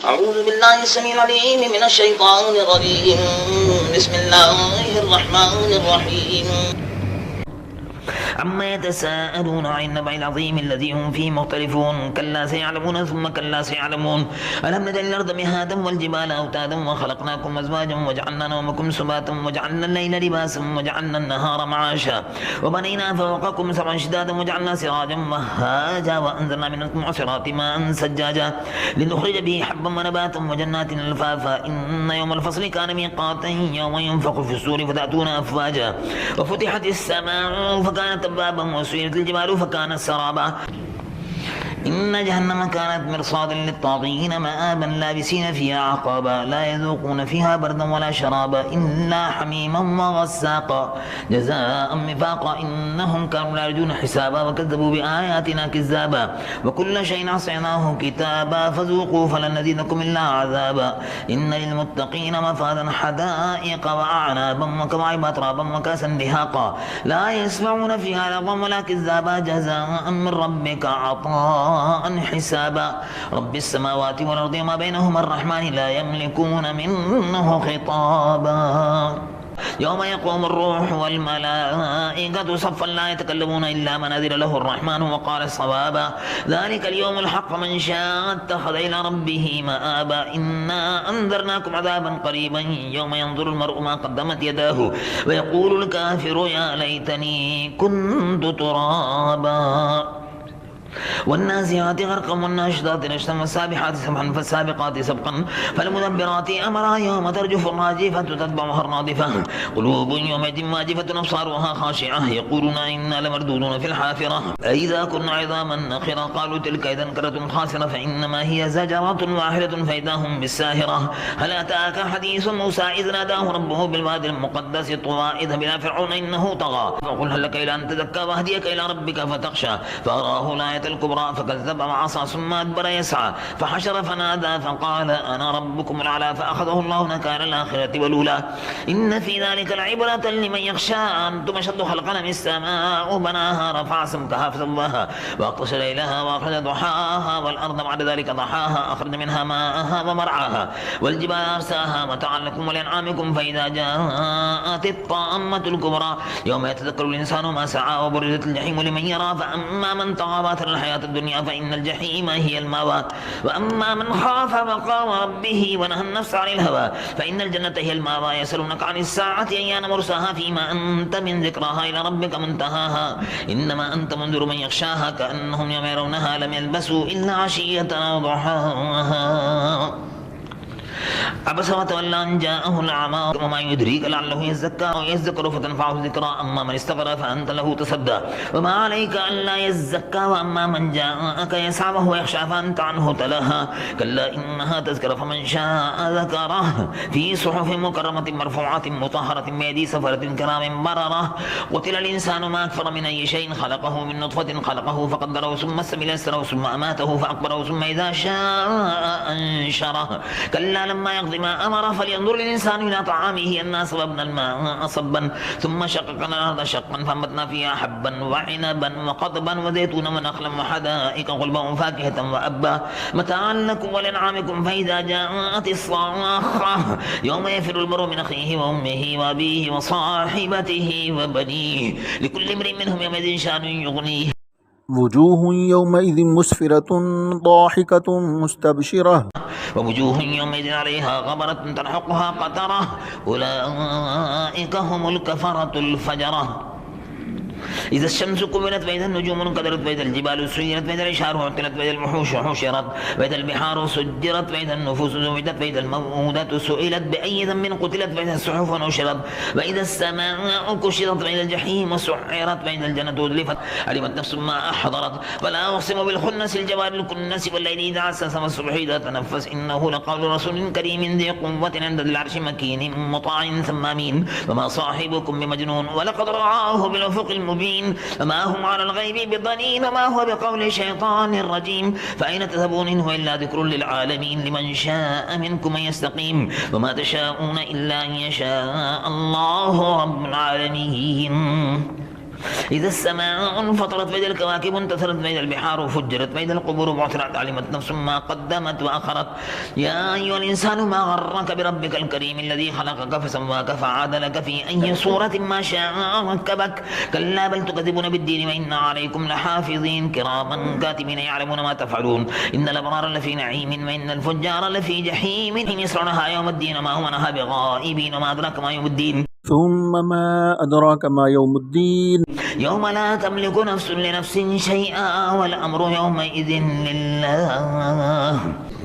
أعوذ بالله السميع العليم من الشيطان الرجيم. بسم الله الرحمن الرحيم. عما يتساءلون عن النبأ العظيم الذي هم فيه مختلفون كلا سيعلمون ثم كلا سيعلمون ألم نجعل الأرض مهادا والجبال أوتادا وخلقناكم أزواجا وجعلنا نومكم سباتا وجعلنا الليل لباسا وجعلنا النهار معاشا وبنينا فوقكم سبعا شدادا وجعلنا سراجا وهاجا وأنزلنا من المعصرات ماء سجاجا لنخرج به حبا ونباتا وجنات ألفافا إن يوم الفصل كان ميقاتا يوم ينفخ في الصور فتأتون أفواجا وفتحت السماء فكانت أبوابا وسيرت الجبال فكانت سرابا إن جهنم كانت مرصادا للطاغين مآبا لابسين فيها عقابا لا يذوقون فيها بردا ولا شرابا إلا حميما وغساقا جزاء وفاقا إنهم كانوا لا يرجون حسابا وكذبوا بآياتنا كذابا وكل شيء عصيناه كتابا فذوقوا فلن نزيدكم إلا عذابا إن للمتقين مفازا حدائق وأعنابا وكواعب أترابا وكأسا دهاقا لا يسمعون فيها لغوا ولا كذابا جزاء من ربك عطاء حسابا رب السماوات والأرض وما بينهما الرحمن لا يملكون منه خطابا يوم يقوم الروح والملائكة صفا لا يتكلمون إلا من أذن له الرحمن وقال صوابا ذلك اليوم الحق من شاء اتخذ إلى ربه مآبا إنا أنذرناكم عذابا قريبا يوم ينظر المرء ما قدمت يداه ويقول الكافر يا ليتني كنت ترابا والنازعات غرقا والناشطات نشطا والسابحات سبحا فالسابقات سبقا فالمدبرات أمرا يوم ترجف الراجفة تتبعها الرادفة قلوب يومئذ واجفة أبصارها خاشعة يقولون إنا لمردودون في الحافرة أإذا كنا عظاما نخرة قالوا تلك إذا كرة خاسرة فإنما هي زجرة واحدة فإذا هم بالساهرة هل أتاك حديث موسى إذ ناداه ربه بالوادي المقدس طوى اذهب إلى فرعون إنه طغى فقل هل لك إلى أن تزكى وأهديك إلى ربك فتخشى فأراه الآية الكبرى فكذب وعصى ثم أدبر يسعى فحشر فنادى فقال أنا ربكم الأعلى فأخذه الله نكال الآخرة والأولى إن في ذلك لعبرة لمن يخشى أنتم أشد خلقا من السماء بناها رفع سمكها فسواها وأغطش ليلها وأخرج ضحاها والأرض بعد ذلك ضحاها أخرج منها ماءها ومرعاها والجبال أرساها متاعا لكم ولأنعامكم فإذا جاءت الطامة الكبرى يوم يتذكر الإنسان ما سعى وبرزت الجحيم لمن يرى فأما من طغى وآثر الحياة الدنيا فإن الجحيم هي المأوى وأما من خاف مقام ربه ونهى النفس عن الهوى فإن الجنة هي المأوى يسألونك عن الساعة أيان مرساها فيما أنت من ذكراها إلى ربك منتهاها إنما أنت منذر من يخشاها كأنهم يوم يرونها لم يلبسوا إلا عشية أو ضحاها عبس وتولى أن جاءه الأعمى وما يدريك لعله يزكى أو يذكر فتنفعه الذكرى أما من استغفر فأنت له تصدى وما عليك ألا يزكى وأما من جاءك يسعى وهو يخشى فأنت عنه تلاها كلا إنها تذكر فمن شاء ذكره في صحف مكرمة مرفوعة مطهرة بأيدي سفرة كرام بررة قتل الإنسان ما أكفر من أي شيء خلقه من نطفة خلقه فقدره ثم السبيل يسره ثم أماته فأكبره ثم إذا شاء أنشره كلا لما يقضي ما أمر فلينظر الإنسان إلى طعامه أنا صببنا الماء صبا ثم شققنا الأرض شقا فأنبتنا فيها حبا وعنبا وقضبا وزيتونا ونخلا وحدائق غلبا وفاكهة وأبا متاعا لكم ولأنعامكم فإذا جاءت الصاخة يوم يفر المرء من أخيه وأمه وأبيه وصاحبته وبنيه لكل امرئ منهم يومئذ شأن يغنيه وجوه يومئذ مسفرة ضاحكة مستبشرة ووجوه يومئذ عليها غبرة ترهقها قترة أولئك هم الكفرة الفجرة إذا الشمس كورت وإذا النجوم انكدرت وإذا الجبال سيرت وإذا العشار عطلت وإذا الوحوش حشرت وإذا البحار سجرت وإذا النفوس زوجت وإذا الموءودة سئلت بأي ذنب قتلت وإذا الصحف نشرت وإذا السماء كشطت وإذا الجحيم سعرت وإذا الجنة أزلفت علمت نفس ما أحضرت فلا أقسم بالخنس الجوار الكنس والليل إذا عسس والصبح إذا تنفس إنه لقول رسول كريم ذي قوة عند ذي العرش مكين مطاع ثم أمين وما صاحبكم بمجنون ولقد رآه بالأفق المبين وما هم على الغيب بضنين وما هو بقول شيطان رجيم فأين تذهبون إن هو إلا ذكر للعالمين لمن شاء منكم أن يستقيم وما تشاءون إلا أن يشاء الله رب العالمين إذا السماء انفطرت فإذا الكواكب انتثرت فإذا البحار فجرت فإذا القبور بعثرت علمت نفس ما قدمت وأخرت يا أيها الإنسان ما غرك بربك الكريم الذي خلقك فسواك فعادلك في أي صورة ما شاء ركبك كلا بل تكذبون بالدين وإن عليكم لحافظين كراما كاتبين يعلمون ما تفعلون إن الأبرار لفي نعيم وإن الفجار لفي جحيم يصلونها يوم الدين ما هم عنها بغائبين وما أدراك ما يوم الدين ثم ما أدراك ما يوم الدين يوم لا تملك نفس لنفس شيئا والأمر يومئذ لله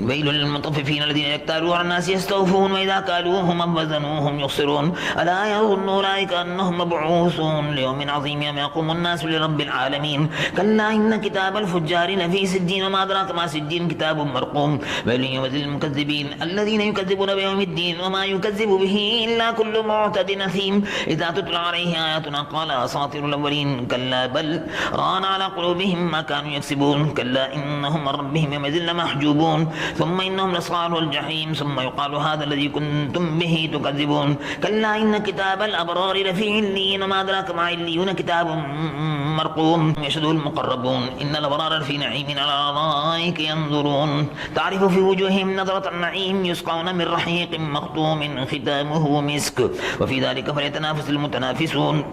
ويل للمطففين الذين يكتالون على الناس يستوفون وإذا كالوهم أو وزنوهم يخسرون ألا يظن أولئك أنهم مبعوثون ليوم عظيم يوم يقوم الناس لرب العالمين كلا إن كتاب الفجار لفي سجين وما أدراك ما سجين كتاب مرقوم ويل يومئذ للمكذبين الذين يكذبون بيوم الدين وما يكذب به إلا كل معتد نثيم إذا تتلى عليه آياتنا قال أساطير الأولين كلا بل ران على قلوبهم ما كانوا يكسبون كلا إنهم من ربهم يومئذ لمحجوبون ثم إنهم لصالوا الجحيم ثم يقال هذا الذي كنتم به تكذبون كلا إن كتاب الأبرار لفي عليين وما أدراك ما عليون كتاب مرقوم يشهده المقربون إن الأبرار في نعيم على الأرائك ينظرون تعرف في وجوههم نظرة النعيم يسقون من رحيق مختوم ختامه مسك وفي ذلك فليتنافس المتنافسون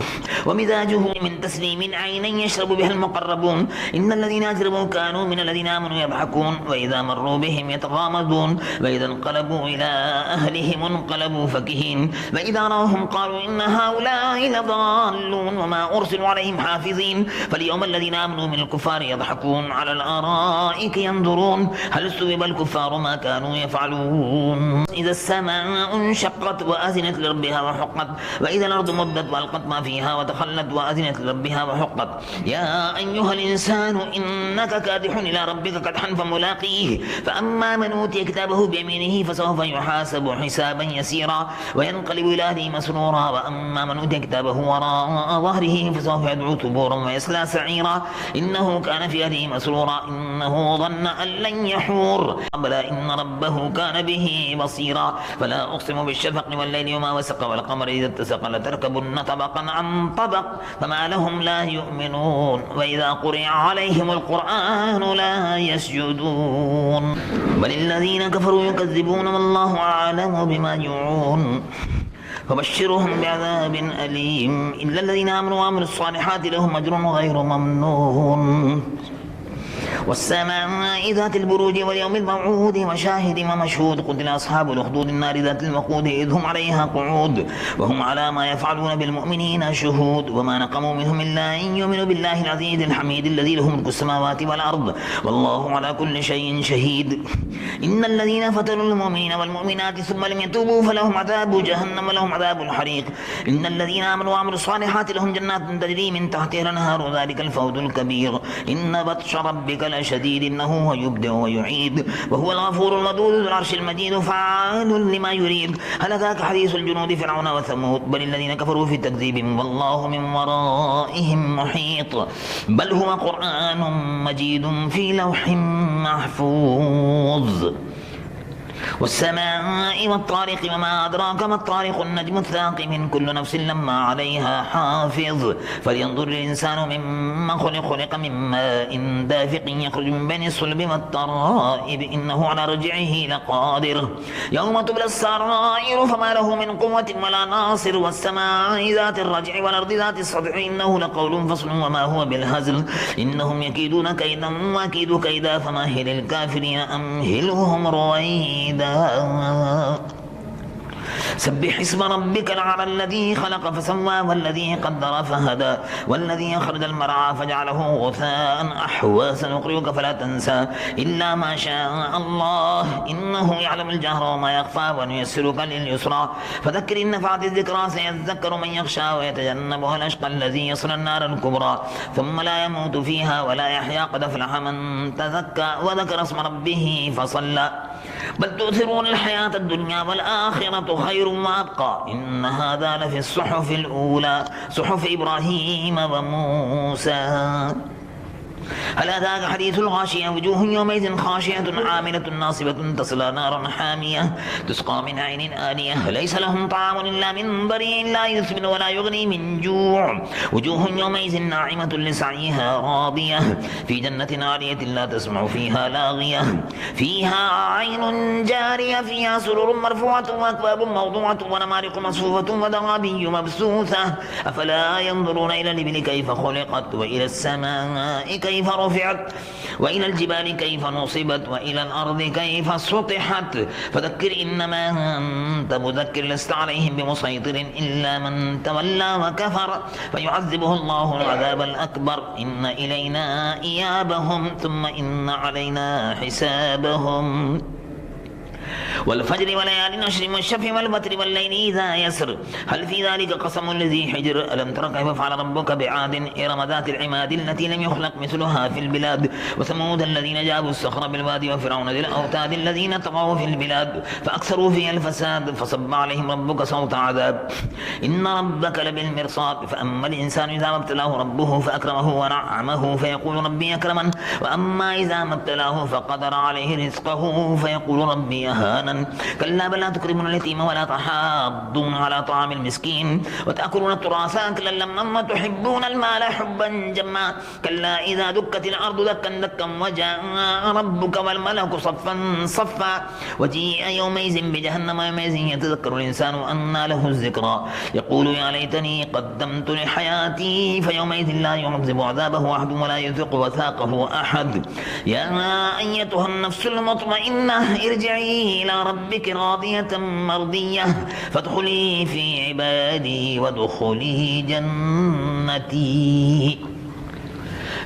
ومزاجه من تسليم عينا يشرب بها المقربون إن الذين أجرموا كانوا من الذين آمنوا يضحكون وإذا مروا بهم يتغامزون وإذا انقلبوا إلى أهلهم انقلبوا فكهين وإذا رأوهم قالوا إن هؤلاء لضالون وما أرسلوا عليهم حافظين فاليوم الذين آمنوا من الكفار يضحكون على الأرائك ينظرون هل ثوب الكفار ما كانوا يفعلون إذا السماء انشقت وأذنت لربها وحقت وإذا الأرض مدت وألقت ما فيها وتخلت وأذنت لربها وحقت يا أيها الإنسان إنك كادح إلى ربك كدحا فملاقيه فأما من أوتي كتابه بيمينه فسوف يحاسب حسابا يسيرا وينقلب إلى أهله مسرورا وأما من أوتي كتابه وراء ظهره فسوف يدعو ثبورا ويصلى سعيرا إنه كان في أهله مسرورا إنه ظن أن لن يحور بلى إن ربه كان به بصيرا فلا أقسم بالشفق والليل وما وسق والقمر إذا اتسق لتركبن طبقا عن طبق فما لهم لا يؤمنون وإذا قرئ عليهم القرآن لا يسجدون بل الذين كفروا يكذبون والله أعلم بما يوعون فبشرهم بعذاب أليم إلا الذين آمنوا وعملوا الصالحات لهم أجر غير ممنون والسماء ذات البروج واليوم الموعود وشاهد ومشهود قتل أصحاب الأخدود النار ذات الوقود إذ هم عليها قعود وهم على ما يفعلون بالمؤمنين شهود وما نقموا منهم إلا أن يؤمنوا بالله العزيز الحميد الذي له ملك السماوات والأرض والله على كل شيء شهيد إن الذين فتنوا المؤمنين والمؤمنات ثم لم يتوبوا فلهم عذاب جهنم ولهم عذاب الحريق إن الذين آمنوا وعملوا الصالحات لهم جنات تجري من تحتها الأنهار ذلك الفوز الكبير إن بطش ربك لشديد إنه هو يبدئ ويعيد وهو الغفور الودود ذو العرش المجيد فعال لما يريد هل أتاك حديث الجنود فرعون وثمود بل الذين كفروا في تكذيب والله من ورائهم محيط بل هو قرآن مجيد في لوح محفوظ والسماء والطارق وما أدراك ما الطارق النجم الثاقب كل نفس لما عليها حافظ فلينظر الإنسان مما خلق من ماء دافق يخرج من بين الصلب والترائب إنه على رجعه لقادر يوم تبلى السرائر فما له من قوة ولا ناصر والسماء ذات الرجع والأرض ذات الصدع إنه لقول فصل وما هو بالهزل إنهم يكيدون كيدا وأكيد كيدا فمهل الكافرين أمهلهم رويدا سبح اسم ربك الأعلى الذي خلق فسوى والذي قدر فهدى والذي أخرج المرعى فجعله غثاء أحوى سنقرئك فلا تنسى إلا ما شاء الله إنه يعلم الجهر وما يخفى ونيسرك لليسرى فذكر إن نفعت الذكرى سيذكر من يخشى ويتجنبها الأشقى الذي يصل النار الكبرى ثم لا يموت فيها ولا يحيا قد أفلح من تزكى وذكر اسم ربه فصلى بل تؤثرون الحياة الدنيا والآخرة خير وأبقى إن هذا لفي الصحف الأولى صحف إبراهيم وموسى هل أتاك حديث الغاشية وجوه يومئذ خاشعة عاملة ناصبة تصلى نارا حامية تسقى من عين آنية ليس لهم طعام إلا من ضريع لا يسمن ولا يغني من جوع وجوه يومئذ ناعمة لسعيها راضية في جنة عالية لا تسمع فيها لاغية فيها عين جارية فيها سرر مرفوعة وأكواب موضوعة ونمارق مصفوفة وزرابي مبثوثة أفلا ينظرون إلى الإبل كيف خلقت وإلى السماء كيف رفعت وإلى الجبال كيف نصبت وإلى الأرض كيف سطحت فذكر إنما أنت مذكر لست عليهم بمسيطر إلا من تولى وكفر فيعذبه الله العذاب الأكبر إن إلينا إيابهم ثم إن علينا حسابهم والفجر وليال عشر والشفع والوتر والليل إذا يسر هل في ذلك قسم لذي حجر ألم تر كيف فعل ربك بعاد إرم ذات العماد التي لم يخلق مثلها في البلاد وثمود الذين جابوا الصخر بالوادي وفرعون ذي الأوتاد الذين طغوا في البلاد فأكثروا فيها الفساد فصب عليهم ربك صوت عذاب إن ربك لبالمرصاد فأما الإنسان إذا ما ابتلاه ربه فأكرمه ونعمه فيقول ربي أكرمن وأما إذا ما ابتلاه فقدر عليه رزقه فيقول ربي أهانن كلا بل لا تكرمون اليتيم ولا تحاضون على طعام المسكين وتأكلون التراث أكلا لما تحبون المال حبا جما كلا إذا دكت الأرض دكا دكا وجاء ربك والملك صفا صفا وجيء يومئذ بجهنم يومئذ يتذكر الإنسان أنى له الذكرى يقول يا ليتني قدمت لحياتي فيومئذ لا يعذب عذابه أحد ولا يوثق وثاقه أحد يا أيتها النفس المطمئنة ارجعي إلى ربك راضية مرضية فادخلي في عبادي وادخلي جنتي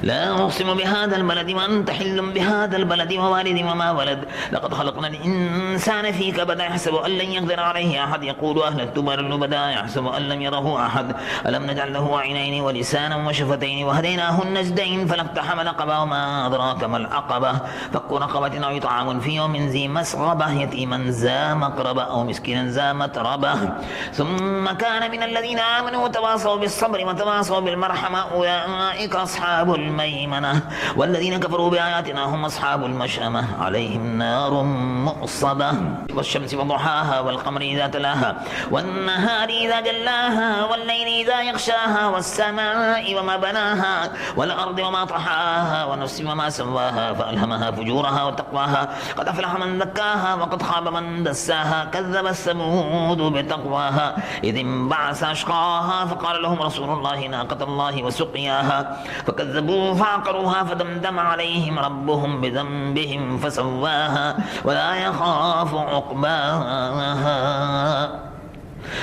لا أقسم بهذا البلد وأنت حل بهذا البلد ووالد وما ولد لقد خلقنا الإنسان في كبد يحسب أن لن يقدر عليه أحد يقول أهلكت مالا لبدا يحسب أن لم يره أحد ألم نجعل له عينين ولسانا وشفتين وهديناه النجدين فلاقتحم العقبة وما أدراك ما العقبة فك رقبة أو إطعام في يوم ذي مسغبة يتيما ذا مقربة أو مسكينا ذا متربة ثم كان من الذين آمنوا وتواصوا بالصبر وتواصوا بالمرحمة أولئك أصحاب الميمنة والذين كفروا بآياتنا هم أصحاب المشأمة عليهم نار مؤصدة والشمس وضحاها والقمر إذا تلاها والنهار إذا جلاها والليل إذا يغشاها والسماء وما بناها والأرض وما طحاها ونفس وما سواها فألهمها فجورها وتقواها قد أفلح من زكاها وقد خاب من دساها كذب الثمود بتقواها إذ انبعث أشقاها فقال لهم رسول الله ناقة الله وسقياها فكذبوا فعقروها فدمدم عليهم ربهم بذنبهم فسواها ولا يخاف عقباها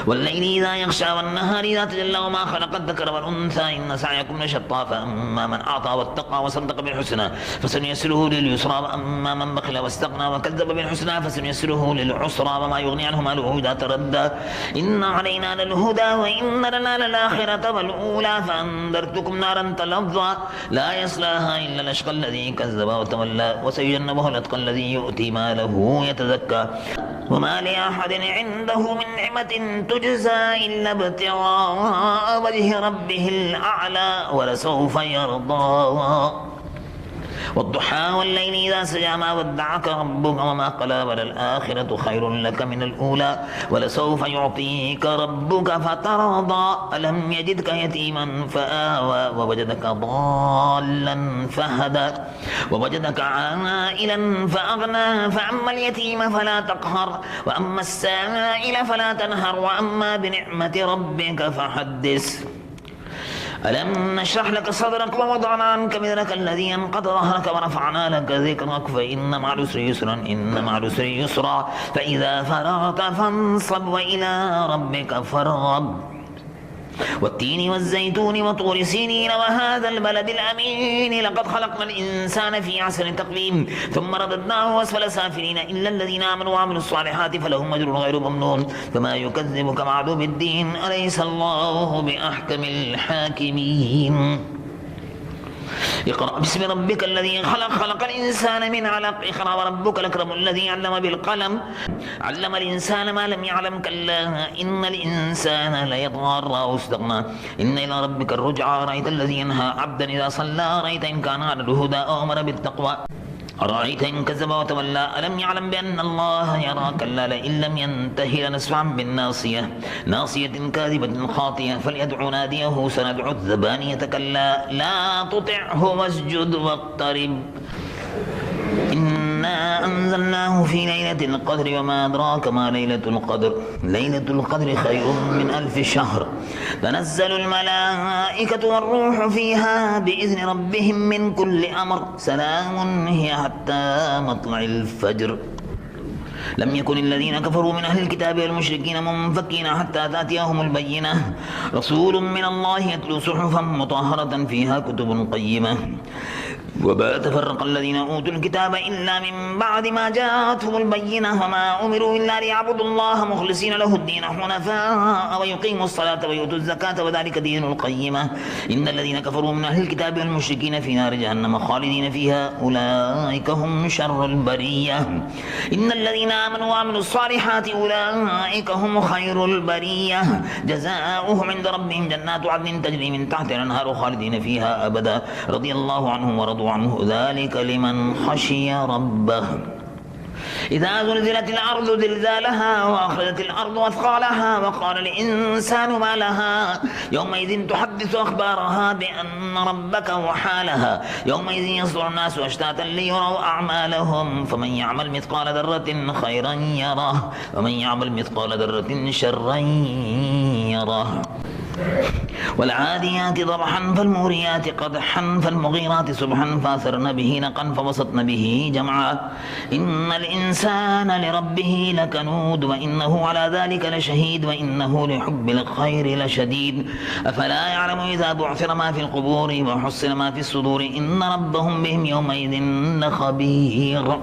والليل إذا يغشى والنهار إذا تجلى وما خلق الذكر والأنثى إن سعيكم لشتى فأما من أعطى واتقى وصدق بالحسنى فسنيسره لليسرى وأما من بخل واستغنى وكذب بالحسنى فسنيسره للعسرى وما يغني عنه ماله إذا تردى إن علينا للهدى وإن لنا للآخرة والأولى فأنذرتكم نارا تلظى لا يصلاها إلا الأشقى الذي كذب وتولى وسيجنبها الأتقى الذي يؤتي ماله يتزكى وما لأحد عنده من نعمة تجزى إلا ابتغاء وجه ربه الأعلى ولسوف يرضى والضحى والليل إذا سجى ما ودعك ربك وما قلى وللآخرة خير لك من الأولى ولسوف يعطيك ربك فترضى ألم يجدك يتيما فآوى ووجدك ضالا فهدى ووجدك عائلا فأغنى فأما اليتيم فلا تقهر وأما السائل فلا تنهر وأما بنعمة ربك فحدث ألم نشرح لك صدرك ووضعنا عنك وزرك الذي أنقض ظهرك ورفعنا لك ذكرك فإن مع العسر يسرا إن مع العسر يسرا فإذا فرغت فانصب وإلى ربك فارغب والتين والزيتون وطور سينين وهذا البلد الأمين لقد خلقنا الإنسان في أحسن تقويم ثم رددناه أسفل سافلين إلا الذين آمنوا وعملوا الصالحات فلهم أجر غير ممنون فما يكذبك بعد بالدين أليس الله بأحكم الحاكمين اقرأ باسم ربك الذي خلق خلق الإنسان من علق اقرأ وربك الأكرم الذي علم بالقلم علم الإنسان ما لم يعلم كلا إن الإنسان ليطغى أن رآه استغنى إن إلى ربك الرجعى أرأيت الذي ينهى عبدا إذا صلى أرأيت إن كان على الهدى أو أمر بالتقوى أرأيت إن كذب وتولى ألم يعلم بأن الله يرى كلا لئن لم ينته لنسفعا بالناصية ناصية كاذبة خاطئة فليدع ناديه سندع الزبانية كلا لا تطعه واسجد واقترب إنا أنزلناه في ليلة القدر وما أدراك ما ليلة القدر ليلة القدر خير من 1000 شهر تنزل الملائكة والروح فيها بإذن ربهم من كل أمر سلام هي حتى مطلع الفجر لم يكن الذين كفروا من أهل الكتاب والمشركين منفكين حتى تأتيهم البينة رسول من الله يتلو صحفا مطهرة فيها كتب قيمة وما تفرق الذين أوتوا الكتاب إلا من بعد ما جاءتهم البينة وما أمروا إلا ليعبدوا الله مخلصين له الدين حنفاء ويقيموا الصلاة ويؤتوا الزكاة وذلك دين القيمة إن الذين كفروا من أهل الكتاب والمشركين في نار جهنم خالدين فيها أولئك هم شر البرية إن الذين آمنوا وعملوا الصالحات أولئك هم خير البرية جزاؤهم عند ربهم جنات عدن تجري من تحتها الأنهار خالدين فيها أبدا رضي الله عنهم ورضوا عنه ذلك لمن خشي ربه إذا زلزلت الأرض زلزالها وأخرجت الأرض أثقالها وقال الإنسان ما لها يومئذ تحدث أخبارها بأن ربك وحالها يومئذ يصدر الناس أشتاتا ليروا أعمالهم فمن يعمل مثقال ذرة خيرا يره ومن يعمل مثقال ذرة شرا يره والعاديات ضبحا فالموريات قدحا فالمغيرات سبحا فاثرن به نقا فوسطن به جمعا إن الإنسان لربه لكنود وإنه على ذلك لشهيد وإنه لحب الخير لشديد أفلا يعلم إذا بعثر ما في القبور وحصل ما في الصدور إن ربهم بهم يومئذ لخبير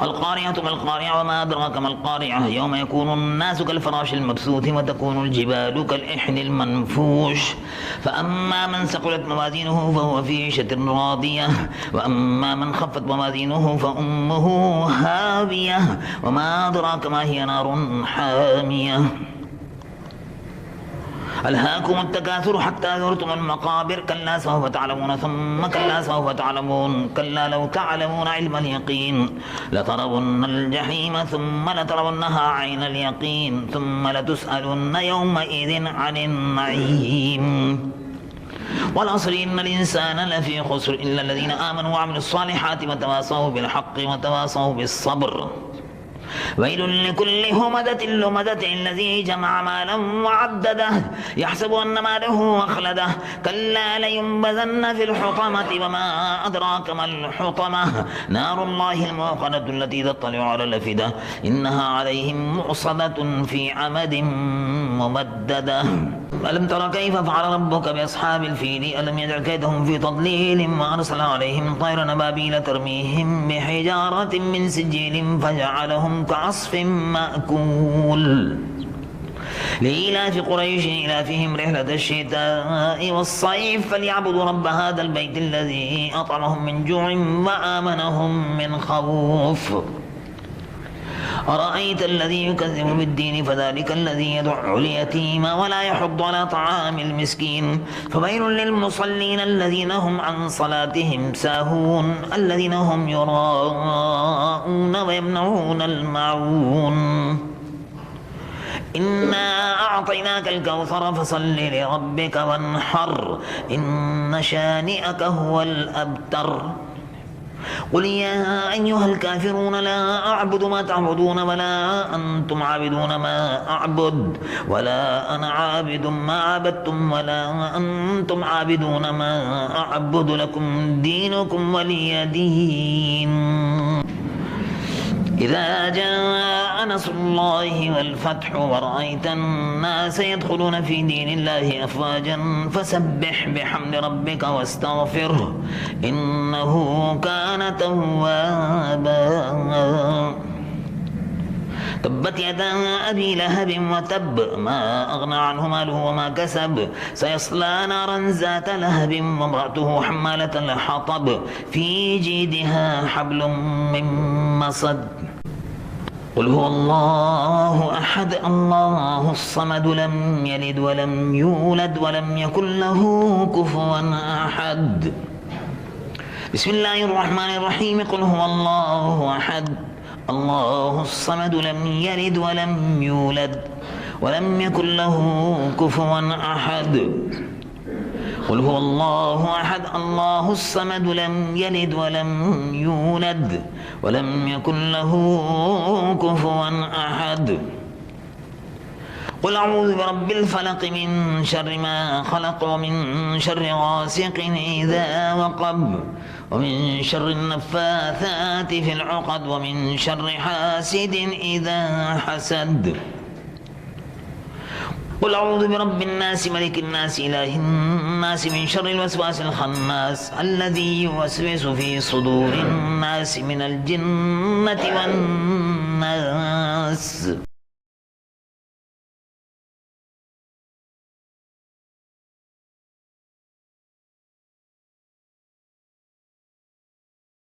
القارعة ما القارعة وما أدراك ما القارعة يوم يكون الناس كالفراش المبثوث وتكون الجبال كالإحن المنفوش فأما من ثقلت موازينه فهو في عيشة راضية وأما من خفت موازينه فأمه هاوية وما أدراك ما هي نار حامية ألهاكم التكاثر حتى زرتم المقابر كلا سوف تعلمون ثم كلا سوف تعلمون كلا لو تعلمون علم اليقين لترون الجحيم ثم لترونها عين اليقين ثم لتسألن يومئذ عن النعيم والعصر إن الإنسان لفي خسر إلا الذين آمنوا وعملوا الصالحات وتواصوا بالحق وتواصوا بالصبر ويل لكل همدة لمدة الذي جمع مالا وعدده يحسب أن ماله أخلده كلا لينبذن في الحطمة وما أدراك ما الحطمة نار الله الموقدة التي تطلع على الأفئدة إنها عليهم مؤصدة في عمد ممددة ألم تر كيف فعل ربك بأصحاب الفيل ألم يجعل كيدهم في تضليل وأرسل عليهم طيرا أبابيل ترميهم بحجارة من سجيل فجعلهم كعصف مأكول لإيلاف قريش إيلافهم رحلة الشتاء والصيف فليعبدوا رب هذا البيت الذي أطعمهم من جوع وآمنهم من خوف أرأيت الذي يكذب بالدين فذلك الذي يدع اليتيم ولا يحض على طعام المسكين فويل للمصلين الذين هم عن صلاتهم ساهون الذين هم يراءون ويمنعون الماعون إنا أعطيناك الكوثر فصل لربك وانحر إن شانئك هو الأبتر قل يا أيها الكافرون لا أعبد ما تعبدون ولا أنتم عابدون ما أعبد ولا أنا عابد ما عبدتم ولا أنتم عابدون ما أعبد لكم دينكم ولي دين إذا جاء نصر الله والفتح ورأيت الناس يدخلون في دين الله أفواجا فسبح بحمد ربك واستغفره إنه كان توابا تبت يدا أبي لهب وتب ما أغنى عنه ماله وما كسب سيصلى نارا ذات لهب وامرأته حمالة الحطب في جيدها حبل من مسد قل هو الله أحد الله الصمد لم يلد ولم يولد ولم يكن له كفوا أحد بسم الله الرحمن الرحيم قل هو الله أحد الله الصمد لم يلد ولم يولد ولم يكن له كفوا أحد قل هو الله أحد الله الصمد لم يلد ولم يولد ولم يكن له كفوا أحد قل أعوذ برب الفلق من شر ما خلق ومن شر غاسق إذا وقب ومن شر النفاثات في العقد ومن شر حاسد إذا حسد قل أعوذ برب الناس ملك الناس إله الناس من شر الوسواس الخناس الذي يوسوس في صدور الناس من الجنة والناس